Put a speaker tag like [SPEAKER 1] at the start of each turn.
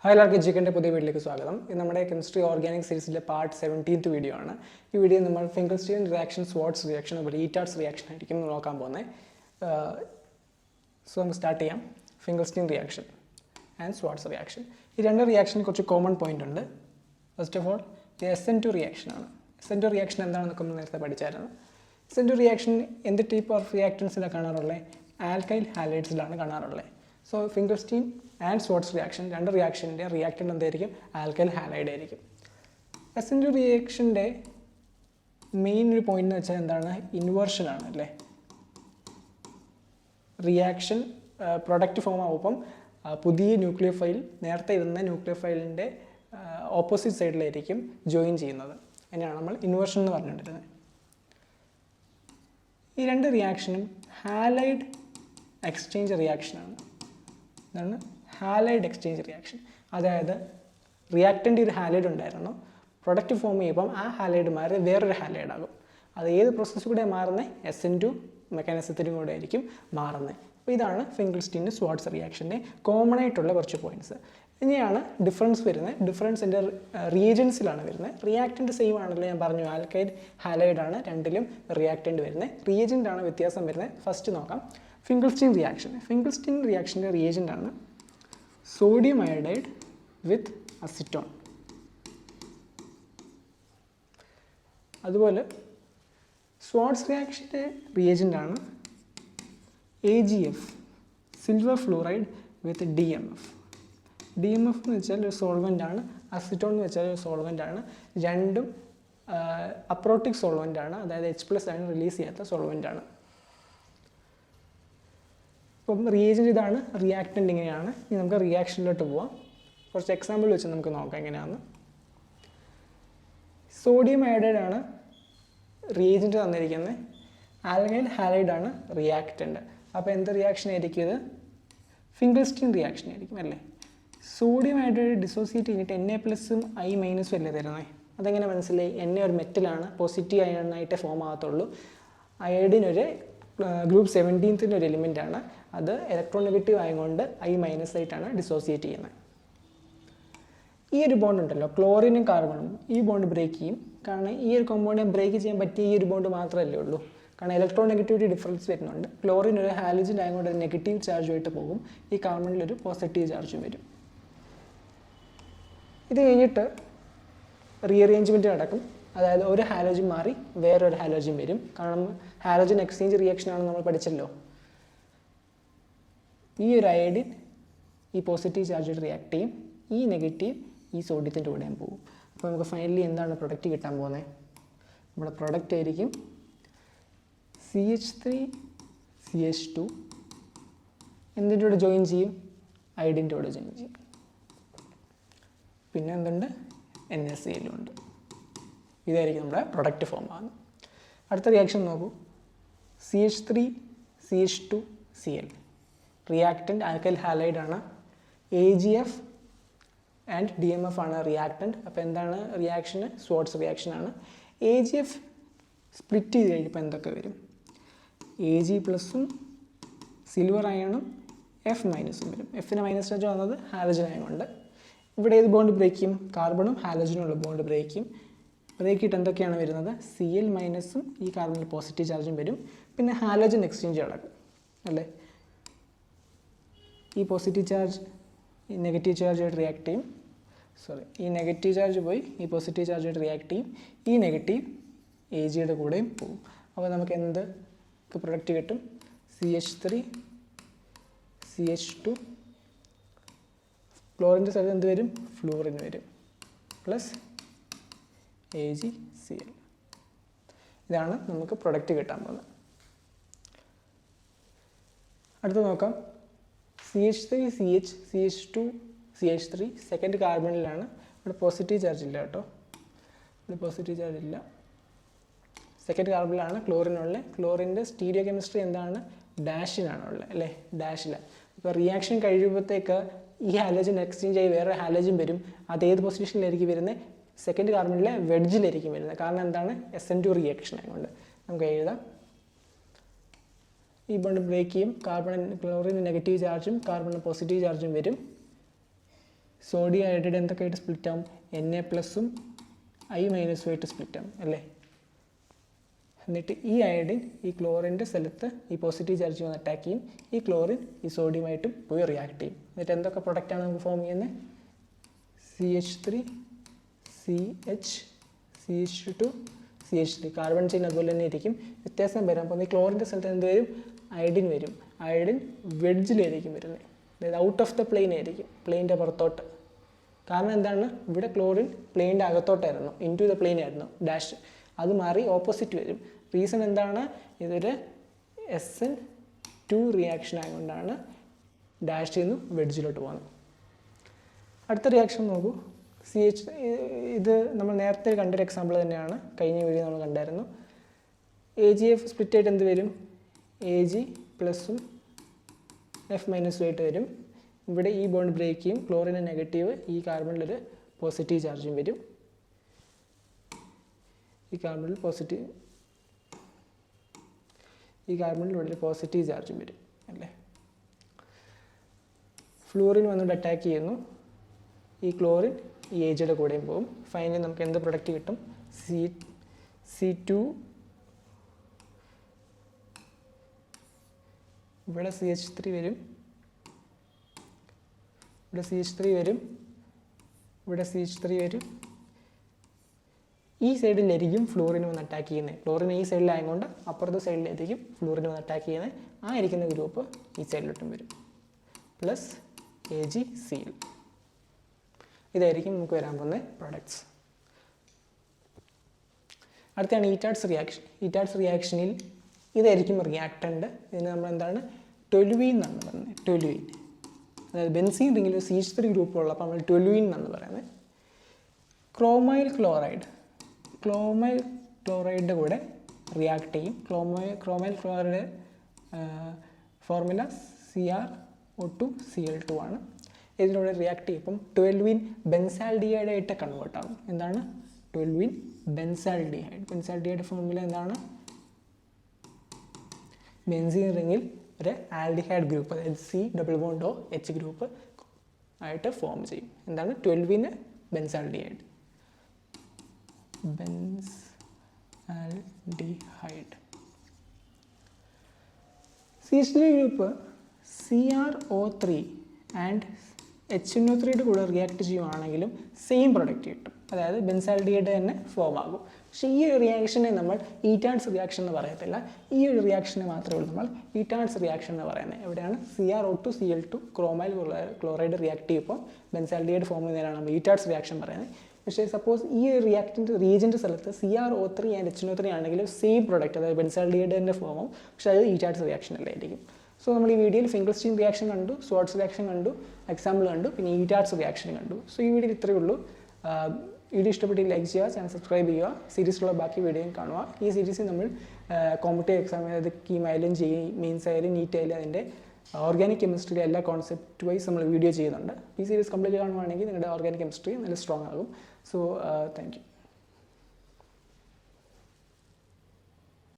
[SPEAKER 1] Hi എല്ലാവർക്കും ജിക്കൻ്റെ പുതിയ വീഡിയോയിലേക്ക് സ്വാഗതം. ഇത് നമ്മുടെ കെമിസ്ട്രി ഓർഗാനിക് സീരീസിലെ പാർട്ട് 17th വീഡിയോ ആണ്. ഈ വീഡിയോ നമ്മൾ ഫിംഗർസ്റ്റീൻ റിയാക്ഷൻ, സ്വാട്സ് റിയാക്ഷൻ, അതുപോലെ ഈറ്റാർട്സ് റിയാക്ഷൻ ആയിരിക്കും നോക്കാൻ പോകുന്നത്. സോ നമുക്ക് സ്റ്റാർട്ട് ചെയ്യാം. ഫിംഗർസ്റ്റീൻ റിയാക്ഷൻ ആൻഡ് സ്വാട്സ് റിയാക്ഷൻ. ഈ രണ്ട് റിയാക്ഷന് കുറച്ച് കോമൺ പോയിന്റ് ഉണ്ട്. ഫസ്റ്റ് ഓഫ് ഓൾ ഇത് SN2 റിയാക്ഷൻ ആണ്. SN2 റിയാക്ഷൻ എന്താണെന്നൊക്കെ നമ്മൾ നേരത്തെ പഠിച്ചായിരുന്നു. SN2 റിയാക്ഷൻ എന്ത് ടൈപ്പ് ഓഫ് റിയാക്ടൻസിലാണ് കാണാറുള്ളത്? ആൽക്കൈൽ ഹാലൈഡ്സിലാണ് കാണാറുള്ളത്. സോ ഫിംഗർസ്റ്റീൻ ആൻഡ് സ്വാട്സ് റിയാക്ഷൻ രണ്ട് റിയാക്ഷൻ്റെ റിയാക്റ്റൻ്റ് എന്തായിരിക്കും? ആൽക്കൈൽ ഹാലൈഡ് ആയിരിക്കും. SN2 റിയാക്ഷൻ്റെ മെയിൻ ഒരു പോയിന്റ് എന്ന് വെച്ചാൽ എന്താണ്? ഇൻവേർഷനാണ് അല്ലേ. റിയാക്ഷൻ പ്രൊഡക്റ്റ് ഫോം ആവുമ്പം പുതിയ ന്യൂക്ലിയർ ഫൈൽ നേരത്തെ ഇരുന്ന ന്യൂക്ലിയർ ഫൈലിൻ്റെ ഓപ്പോസിറ്റ് സൈഡിലായിരിക്കും ജോയിൻ ചെയ്യുന്നത്. അതിനാണ് നമ്മൾ ഇൻവേർഷൻ എന്ന് പറഞ്ഞുകൊണ്ടിരുന്നത്. ഈ രണ്ട് റിയാക്ഷനും ഹാലൈഡ് എക്സ്ചേഞ്ച് റിയാക്ഷനാണ്. ഇതാണ് ഹാലൈഡ് എക്സ്ചേഞ്ച് റിയാക്ഷൻ. അതായത് റിയാക്റ്റൻ്റ് ഒരു ഹാലൈഡ് ഉണ്ടായിരുന്നു, പ്രൊഡക്റ്റ് ഫോം ചെയ്യുമ്പം ആ ഹാലൈഡ് മാറി വേറൊരു ഹാലൈഡ് ആകും. അത് ഏത് പ്രോസസ്സ് കൂടെ മാറുന്നത്? SN2 മെക്കാനിസത്തിനും കൂടെ ആയിരിക്കും മാറുന്നത്. അപ്പോൾ ഇതാണ് ഫിംഗർസ്റ്റീൻ സ്വാട്സ് റിയാക്ഷൻ്റെ കോമൺ ആയിട്ടുള്ള കുറച്ച് പോയിന്റ്സ്. ഇനിയാണ് ഡിഫറൻസ് വരുന്നത്. ഡിഫറൻസിൻ്റെ റിയേജൻസിലാണ് വരുന്നത്. റിയാക്റ്റൻ്റ് സെയിം ആണല്ലോ, ഞാൻ പറഞ്ഞു ആൽക്കൈഡ് ഹാലൈഡ് ആണ് രണ്ടിലും റിയാക്റ്റൻ്റ് വരുന്നത്. റിയേജൻ്റ് ആണ് വ്യത്യാസം വരുന്നത്. ഫസ്റ്റ് നോക്കാം ഫിംഗർസ്റ്റീൻ റിയാക്ഷൻ. ഫിംഗർസ്റ്റീൻ റിയാക്ഷൻ്റെ റിയേജൻ്റ് ആണ് സോഡിയം അയോഡൈഡ് വിത്ത് അസിറ്റോൺ. അതുപോലെ സ്വാട്സ് റിയാക്ഷൻ്റെ റിയേജൻ്റ് ആണ് AgF സിൽവർ ഫ്ലൂറൈഡ് വിത്ത് DMF. DMF എന്ന് വെച്ചാൽ ഒരു സോൾവെൻ്റ് ആണ്, അസിറ്റോൺ എന്ന് വെച്ചാൽ ഒരു സോൾവെൻ്റ് ആണ്. രണ്ടും അപ്രോട്ടിക് സോൾവെൻ്റ് ആണ്, അതായത് H+ ആണ് റിലീസ് ചെയ്യാത്ത സോൾവെൻ്റ് ആണ്. അപ്പം റിയേജൻ്റ് ഇതാണ്, റിയാക്റ്റൻ്റ് ഇങ്ങനെയാണ്. ഇനി നമുക്ക് റിയാക്ഷനിലോട്ട് പോവാം. കുറച്ച് എക്സാമ്പിൾ വെച്ച് നമുക്ക് നോക്കാം എങ്ങനെയാണെന്ന്. സോഡിയം അയോഡൈഡ് ആണ് റിയേജൻ്റ് തന്നിരിക്കുന്നത്, ആൽക്കൈൽ ഹാലൈഡ് ആണ് റിയാക്റ്റൻ്റ്. അപ്പോൾ എന്ത് റിയാക്ഷൻ ആയിരിക്കും ഇത്? ഫിംഗർസ്റ്റീൻ റിയാക്ഷൻ ആയിരിക്കും അല്ലേ. സോഡിയം അയോഡൈഡ് ഡിസോസിയേറ്റ് ചെയ്തിട്ട് Na+ഉം I- അല്ലേ തരുന്നത്. അതെങ്ങനെ മനസ്സിലായി? Na ഒരു മെറ്റലാണ്, പോസിറ്റീവ് അയണായിട്ടേ ഫോം ആകത്തുള്ളൂ. അയോഡിൻ ഒരു ഗ്രൂപ്പ് 17th ഒരു എലിമെൻ്റ് ആണ്. അത് ഇലക്ട്രോനെഗറ്റീവ് ആയതുകൊണ്ട് I- ആയിട്ടാണ് ഡിസോസിയേറ്റ് ചെയ്യുന്നത്. ഈ ഒരു ബോണ്ട് ഉണ്ടല്ലോ, ക്ലോറിനും കാർബണും, ഈ ബോണ്ട് ബ്രേക്ക് ചെയ്യും. കാരണം ഈ ഒരു കോമ്പൗണ്ടിനെ ബ്രേക്ക് ചെയ്യാൻ പറ്റിയ ഈ ഒരു ബോണ്ട് മാത്രമല്ലേ ഉള്ളൂ. കാരണം ഇലക്ട്രോനെഗറ്റിവിറ്റി ഡിഫറൻസ് വരുന്നുണ്ട്. ക്ലോറിൻ ഒരു ഹാലജൻ ആയതുകൊണ്ട് നെഗറ്റീവ് ചാർജുമായിട്ട് പോകും, ഈ കാർബണിലൊരു പോസിറ്റീവ് ചാർജും വരും. ഇത് കഴിഞ്ഞിട്ട് റീഅറേഞ്ച്മെൻറ്റ് നടക്കും. അതായത് ഒരു ഹാലോജൻ മാറി വേറൊരു ഹാലോജൻ വരും. കാരണം ഹാലോജൻ എക്സ്ചേഞ്ച് റിയാക്ഷൻ ആണെന്ന് നമ്മൾ പഠിച്ചല്ലോ. ഈ ഒരു അയോഡിൻ ഈ പോസിറ്റീവ് ചാർജായിട്ട് റിയാക്ട് ചെയ്യും, ഈ നെഗറ്റീവ് ഈ സോഡിയത്തിൻ്റെ കൂടെയും പോകും. അപ്പോൾ നമുക്ക് ഫൈനലി എന്താണ് പ്രൊഡക്റ്റ് കിട്ടാൻ പോകുന്നത്? നമ്മുടെ പ്രൊഡക്റ്റ് ആയിരിക്കും CH3CH2 എന്തിൻ്റെ കൂടെ ജോയിൻ ചെയ്യും? അയോഡിൻ്റെ കൂടെ ജോയിൻ ചെയ്യും. പിന്നെ എന്തുണ്ട്? NaCl ഉണ്ട്. ഇതായിരിക്കും നമ്മുടെ പ്രൊഡക്റ്റ് ഫോം ആകുന്നത്. അടുത്ത റിയാക്ഷൻ നോക്കൂ. CH3CH2Cl റിയാക്റ്റൻ്റ് ആൽക്കൈൽ ഹാലൈഡ് ആണ്. AgF ആൻഡ് DMF ആണ് റിയാക്റ്റൻ്റ്. അപ്പോൾ എന്താണ് റിയാക്ഷന്? സ്വാട്സ് റിയാക്ഷൻ ആണ്. AgF സ്പ്ലിറ്റ് ചെയ്ത് കഴിഞ്ഞപ്പോൾ എന്തൊക്കെ വരും? Ag+ഉം സിൽവർ അയണും F- വരും. Fന് മൈനസ് ചാർജ് വന്നത് ഹാലജൻ ആയതുകൊണ്ട്. ഇവിടെ ഏത് ബോണ്ട് ബ്രേക്ക് ചെയ്യും? കാർബണും ഹാലജനുള്ള ബോണ്ട് ബ്രേക്ക് ചെയ്യും. ബ്രേക്ക് ചെയ്തിട്ട് എന്തൊക്കെയാണ് വരുന്നത്? Cl- ഈ കാർബണിൽ പോസിറ്റീവ് ചാർജും വരും. പിന്നെ ഹാലജൻ എക്സ്ചേഞ്ച് നടക്കും അല്ലേ. ഈ പോസിറ്റീവ് ചാർജ് ഈ നെഗറ്റീവ് ചാർജായിട്ട് റിയാക്ട് ചെയ്യും. ഈ നെഗറ്റീവ് ചാർജ് പോയി ഈ പോസിറ്റീവ് ചാർജായിട്ട് റിയാക്ട് ചെയ്യും. ഈ നെഗറ്റീവ് Agയുടെ കൂടെയും പോകും. അപ്പോൾ നമുക്ക് എന്ത് പ്രൊഡക്റ്റ് കിട്ടും? CH3CH2 ക്ലോറിൻ്റെ സ്ഥലത്ത് എന്ത് വരും? ഫ്ലൂറിൻ വരും, പ്ലസ് AgCl. ഇതാണ് നമുക്ക് പ്രൊഡക്റ്റ് കിട്ടാൻ പോകുന്നത്. അടുത്ത് നോക്കാം. CH3CH2CH3 second കാർബണിലാണ്. ഇവിടെ പോസിറ്റീവ് ചാർജ് ഇല്ല കേട്ടോ, ഇവിടെ പോസിറ്റീവ് ചാർജ് ഇല്ല. സെക്കൻഡ് കാർബണിലാണ് ക്ലോറിനുള്ളത്. ക്ലോറിൻ്റെ സ്റ്റീരിയോ കെമിസ്ട്രി എന്താണ്? ഡാഷിനാണുള്ളത് അല്ലേ, ഡാഷിലാണ്. ഇപ്പോൾ റിയാക്ഷൻ കഴിയുമ്പോഴത്തേക്ക് ഈ ഹാലജൻ എക്സ്ചേഞ്ച് ആയി വേറെ ഹാലജൻ വരും. അത് ഏത് പൊസിഷനിലായിരിക്കും വരുന്നത്? സെക്കൻഡ് കാർബണിലെ വെഡ്ജിലായിരിക്കും വരുന്നത്. കാരണം എന്താണ്? SN2 റിയാക്ഷൻ ആയതുകൊണ്ട്. നമുക്ക് എഴുതാം. ഈ ബോണ്ട് ബ്രേക്ക് ചെയ്യും, ക്ലോറിന് നെഗറ്റീവ് ചാർജും കാർബണിന് പോസിറ്റീവ് ചാർജും വരും. സോഡിയം അയോഡൈഡ് എന്തൊക്കെയായിട്ട് സ്പ്ലിറ്റ് ആവും? Na പ്ലസും I മൈനസും ആയിട്ട് സ്പ്ലിറ്റ് ആവും അല്ലേ? എന്നിട്ട് ഈ അയഡിൻ ഈ ക്ലോറിൻ്റെ സ്ഥലത്ത് ഈ പോസിറ്റീവ് ചാർജ് വന്ന് അറ്റാക്ക് ചെയ്യും. ഈ ക്ലോറിൻ ഈ സോഡിയമായിട്ടും പോയി റിയാക്ട് ചെയ്യും. എന്നിട്ട് എന്തൊക്കെ പ്രൊഡക്റ്റാണ് നമുക്ക് ഫോം ചെയ്യുന്നത്? CH3 CH CH2 CH3 carbon chain അതുപോലെ തന്നെ ഇരിക്കും. വ്യത്യാസം വരാം. അപ്പോൾ ഈ ക്ലോറിൻ്റെ സ്ഥലത്ത് എന്ത് വരും? അയഡിൻ വരും. അയഡിൻ വെഡ്ജിലായിരിക്കും വരുന്നത്, അതായത് ഔട്ട് ഓഫ് ദ പ്ലെയിൻ ആയിരിക്കും, പ്ലെയിൻ്റെ പുറത്തോട്ട്. കാരണം എന്താണ്? ഇവിടെ ക്ലോറിൻ പ്ലെയിൻ്റെ അകത്തോട്ടായിരുന്നു, ഇൻ ടു ദ പ്ലെയിൻ ആയിരുന്നു ഡാഷ്. അത് മാറി ഓപ്പോസിറ്റ് വരും. റീസൺ എന്താണ്? ഇതൊരു SN2 റിയാക്ഷൻ ആയതുകൊണ്ടാണ് ഡാഷിൽ നിന്ന് വെഡ്ജിലോട്ട് പോകുന്നത്. അടുത്ത റിയാക്ഷൻ നോക്കൂ. ഇത് നമ്മൾ നേരത്തെ കണ്ടൊരു എക്സാമ്പിൾ തന്നെയാണ്, കഴിഞ്ഞ വീഡിയോ നമ്മൾ കണ്ടായിരുന്നു. AgF സ്പ്ലിറ്റ് ആയിട്ട് എന്ത് വരും? Ag പ്ലസും F മൈനസും ആയിട്ട് വരും. ഇവിടെ ഈ ബോണ്ട് ബ്രേക്ക് ചെയ്യും. ക്ലോറിന് നെഗറ്റീവ്, ഈ കാർബണിലൊരു പോസിറ്റീവ് ചാർജും വരും. ഈ കാർബണിൽ ഇവിടെ ഒരു പോസിറ്റീവ് ചാർജും വരും അല്ലേ? ഫ്ലൂറിൻ വന്നുകൊണ്ട് അറ്റാക്ക് ചെയ്യുന്നു. ഈ ക്ലോറിൻ ഈ ഏജിയുടെ കൂടെയും പോകും. ഫൈനലി നമുക്ക് എന്ത് പ്രൊഡക്റ്റ് കിട്ടും? C2, ഇവിടെ CH3 വരും, ഇവിടെ CH3 വരും, ഇവിടെ CH3 വരും. ഈ സൈഡിലായിരിക്കും ഫ്ലൂറിന് വന്ന് അറ്റാക്ക് ചെയ്യുന്നത്. ഫ്ലൂറിന് ഈ സൈഡിലായതുകൊണ്ട് അപ്പുറത്തെ സൈഡിലായിരിക്കും ഫ്ലൂറിന് വന്ന് അറ്റാക്ക് ചെയ്യുന്നത്. ആ ഇരിക്കുന്ന ഗ്രൂപ്പ് ഈ സൈഡിലോട്ടും വരും, പ്ലസ് AgCl. ഇതായിരിക്കും നമുക്ക് വരാൻ പോകുന്ന പ്രൊഡക്ട്സ്. അടുത്താണ് ഈറ്റാഡ്സ് റിയാക്ഷൻ. ഈറ്റാഡ്സ് റിയാക്ഷനിൽ ഇതായിരിക്കും റിയാക്ടൻ്റ്. ഇതിന് നമ്മൾ എന്താണ്? ടൊലുവീൻ എന്നാണ് പറയുന്നത്. ടൊലുവീൻ, അതായത് ബെൻസീൻ റിങ്ങിൽ CH3 ഗ്രൂപ്പുള്ള, അപ്പോൾ നമ്മൾ ടൊലുവീൻ എന്നാണ് പറയുന്നത്. ക്രോമൈൽ ക്ലോറൈഡിൻ്റെ കൂടെ റിയാക്ട് ചെയ്യും. ക്രോമൈൽ ക്ലോറൈഡ് ഫോർമുല CrO2Cl2 ആണ്. ഇതിലൂടെ റിയാക്ട് ചെയ്യുമ്പം 12 ബെൻസാൽഡിഹൈഡ് ആയിട്ട് കൺവേർട്ട് ആകും. എന്താണ്? 12 ബെൻസാൽഡിഹൈഡ്. ബെൻസാൽഡിഹൈഡ് ഫോർമുല എന്താണ്? ബെൻസീൻ റിങ്ങിൽ ഒരു ആൽഡിഹൈഡ് ഗ്രൂപ്പ്, അതായത് C+H ഗ്രൂപ്പ് ആയിട്ട് ഫോം ചെയ്യും. എന്താണ്? 12 benzaldehyde. CH3 group CrO3 and HNO3 കൂടെ റിയാക്ട് ചെയ്യുവാണെങ്കിലും സെയിം പ്രൊഡക്റ്റ് കിട്ടും, അതായത് ബെൻസാൽഡിഹൈഡ് തന്നെ ഫോം ആകും. പക്ഷേ ഈ ഒരു റിയാക്ഷനെ നമ്മൾ ഈറ്റാഡ്സ് റിയാക്ഷൻ എന്ന് പറയത്തില്ല. ഈ ഒരു റിയാക്ഷനെ മാത്രമേ ഉള്ളൂ നമ്മൾ ഈറ്റാഡ്സ് റിയാക്ഷൻ എന്ന് പറയുന്നത്. എവിടെയാണ്? CrO2Cl2 ക്രോമൈൽ ക്ലോറൈഡ് റിയാക്ട് ചെയ്യുമ്പോൾ ബെൻസാൽഡിഹൈഡ് ഫോം ചെയ്യുന്നതിനാണ് നമ്മൾ ഈറ്റാഡ്സ് റിയാക്ഷൻ പറയുന്നത്. പക്ഷേ സപ്പോസ് ഈ റിയാക്റ്റിൻ്റെ റീജൻ്റെ സ്ഥലത്ത് CrO3 ആൻഡ് HNO3 ആണെങ്കിലും സെയിം പ്രൊഡക്റ്റ്, അതായത് ബെൻസാൽഡിഹൈഡ് തന്നെ ഫോം ആവും. പക്ഷേ അത് ഈറ്റാഡ്സ് റിയാക്ഷൻ അല്ലായിരിക്കും. സോ നമ്മൾ ഈ വീഡിയോയിൽ ഫിംഗർസ്റ്റീൻ റിയാക്ഷൻ കണ്ടു, സ്വാട്സ് റിയാക്ഷൻ കണ്ടു, എക്സാമ്പിൾ കണ്ടു, പിന്നെ ഈറ്റാഡ്സ് റിയാക്ഷൻ കണ്ടു. സോ ഈ വീഡിയോയിൽ ഇത്രയേ ഉള്ളൂ. വീഡിയോ ഇഷ്ടപ്പെട്ടെങ്കിൽ ലൈക്ക് ചെയ്യുക, ചാനൽ സബ്സ്ക്രൈബ് ചെയ്യുക, സീരീസിലുള്ള ബാക്കി വീഡിയോയും കാണുക. ഈ സീരീസിൽ നമ്മൾ കോമ്പറ്റേറ്റീവ് എക്സാം, അതായത് കീം ആയാലും മെയിൻസ് ആയാലും നീറ്റ് ആയാലും അതിൻ്റെ ഓർഗാനിക് കെമിസ്ട്രിയിലെ എല്ലാ കോൺസെപ്റ്റ് വൈസ് നമ്മൾ വീഡിയോ ചെയ്യുന്നുണ്ട്. ഈ സീരീസ് കംപ്ലീറ്റ് കാണുവാണെങ്കിൽ നിങ്ങളുടെ ഓർഗാനിക് കെമിസ്ട്രി നല്ല സ്ട്രോങ് ആകും. So thank you.